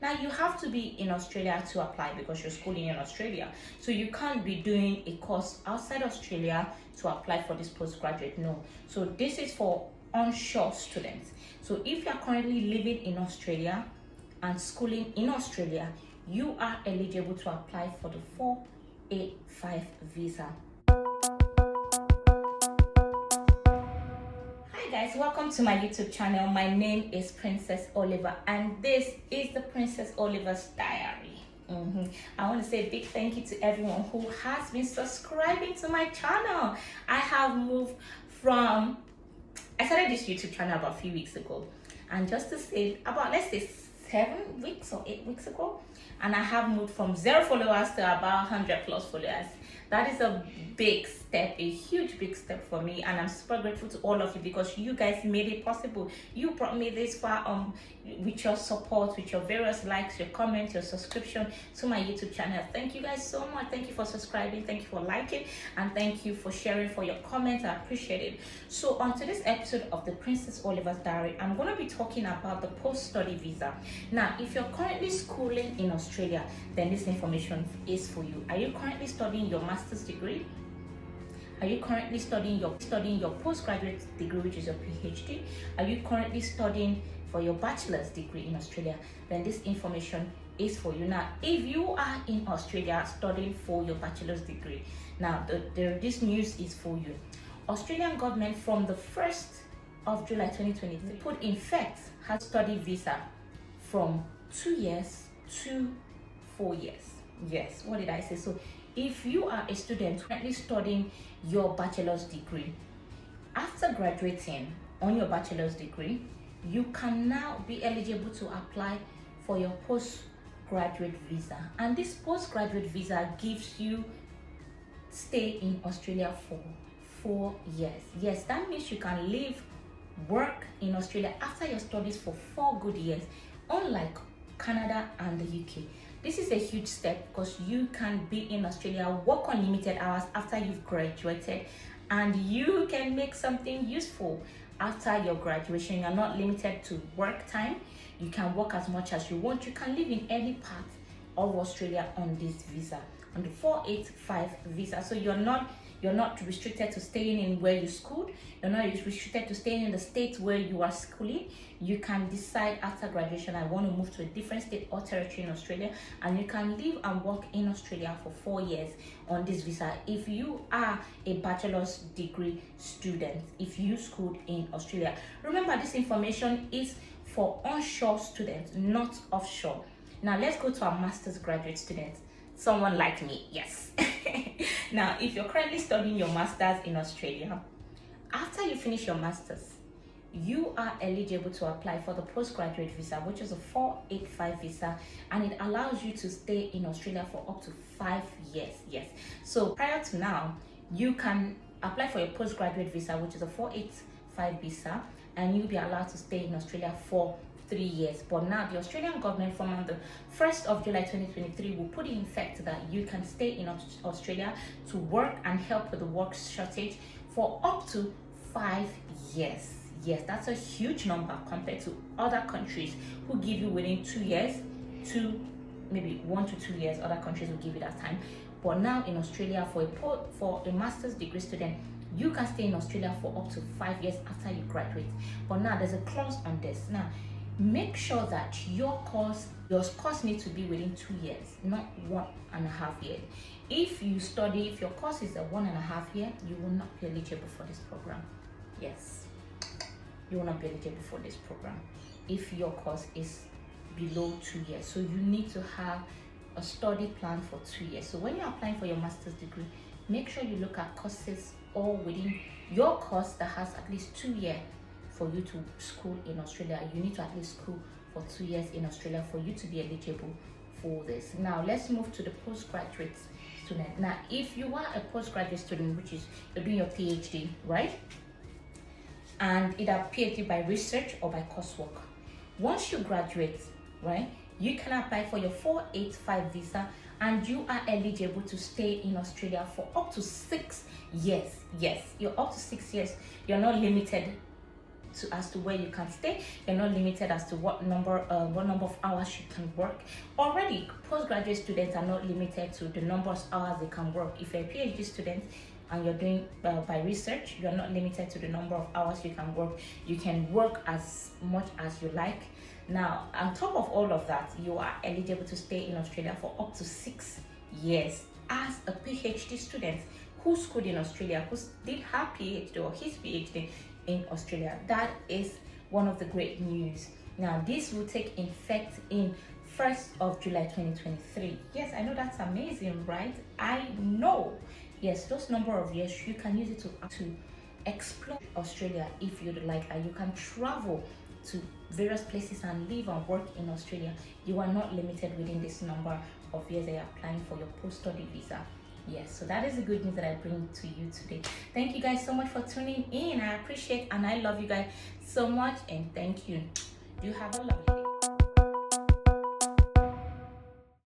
Now you have to be in Australia to apply because you're schooling in Australia. So you can't be doing a course outside Australia to apply for this postgraduate. No. So this is for onshore students. So if you're currently living in Australia and schooling in Australia, you are eligible to apply for the 485 visa. Hi guys, welcome to my YouTube channel. My name is Princess Oliver and this is the Princess Oliver's Diary. I want to say a big thank you to everyone who has been subscribing to my channel. I have moved from, I started this YouTube channel about a few weeks ago, and just to say about, let's say 7 weeks or 8 weeks ago, and I have moved from 0 followers to about 100 plus followers. That is a big step, a huge big step for me, and I'm super grateful to all of you because you guys made it possible. You brought me this far with your support, with your various likes, your comments, your subscription to my YouTube channel. Thank you guys so much. Thank you for subscribing, thank you for liking, and thank you for sharing, for your comments. I appreciate it. So on today's episode of the Princess Oliver's Diary, I'm going to be talking about the post-study visa. Now, if you're currently schooling in Australia, then this information is for you. Are you currently studying your master's degree? Are you currently studying your postgraduate degree, which is your PhD? Are you currently studying for your bachelor's degree in Australia? Then this information is for you. Now, if you are in Australia studying for your bachelor's degree, now this news is for you. Australian government from the 1st of July 2023 put in effect has study visa from 2 years to 4 years. Yes, what did I say? So if you are a student currently studying your bachelor's degree, after graduating on your bachelor's degree, you can now be eligible to apply for your postgraduate visa. And this postgraduate visa gives you stay in Australia for 4 years. Yes, that means you can live, work in Australia after your studies for 4 good years, unlike Canada and the UK. This is a huge step because you can be in Australia, work on limited hours after you've graduated, and you can make something useful after your graduation. You're not limited to work time. You can work as much as you want. You can live in any part of Australia on this visa, on the 485 visa. So you're not restricted to staying in where you schooled. You're not restricted to staying in the state where you are schooling. You can decide after graduation, I want to move to a different state or territory in Australia, and you can live and work in Australia for 4 years on this visa if you are a bachelor's degree student, if you schooled in Australia. Remember, this information is for onshore students, not offshore. Now let's go to our master's graduate students. Someone like me, yes. Now, if you're currently studying your master's in Australia, after you finish your master's, you are eligible to apply for the postgraduate visa, which is a 485 visa, and it allows you to stay in Australia for up to 5 years. Yes. So prior to now, you can apply for your postgraduate visa, which is a 485 visa, and you'll be allowed to stay in Australia for 3 years. But now the Australian government from the 1st of July 2023 will put in effect that you can stay in Australia to work and help with the work shortage for up to 5 years. Yes, that's a huge number compared to other countries who give you within 2 years, maybe 1 to 2 years. Other countries will give you that time. But now in Australia, for a master's degree student, you can stay in Australia for up to 5 years after you graduate. But now there's a clause on this. Now, make sure that your course needs to be within 2 years, not 1.5 years. If your course is a 1.5 year, you will not be eligible for this program. Yes, you will not be eligible for this program if your course is below 2 years. So you need to have a study plan for 2 years. So when you're applying for your master's degree, make sure you look at courses all within your course that has at least 2 years. For you to school in Australia, you need to at least school for 2 years in Australia for you to be eligible for this. Now let's move to the postgraduate student. Now, if you are a postgraduate student, which is you're doing your PhD, right? And either PhD by research or by coursework. Once you graduate, right, you can apply for your 485 visa and you are eligible to stay in Australia for up to 6 years. Yes, you're up to 6 years. You're not limited as to where you can stay. You're not limited as to what number of hours you can work. Already, postgraduate students are not limited to the number of hours they can work. If you're a PhD student and you're doing by research, you're not limited to the number of hours you can work. You can work as much as you like. Now, on top of all of that, you are eligible to stay in Australia for up to 6 years as a PhD student who schooled in Australia, who did her PhD or his PhD in Australia. That is one of the great news. Now, this will take effect in 1st of July 2023. Yes, I know that's amazing, right? I know. Yes, those number of years, you can use it to explore Australia if you'd like. And you can travel to various places and live and work in Australia. You are not limited within this number of years that you're applying for your post-study visa. Yes, so that is the good news that I bring to you today. Thank you guys so much for tuning in. I appreciate and I love you guys so much, and thank you. You have a lovely day.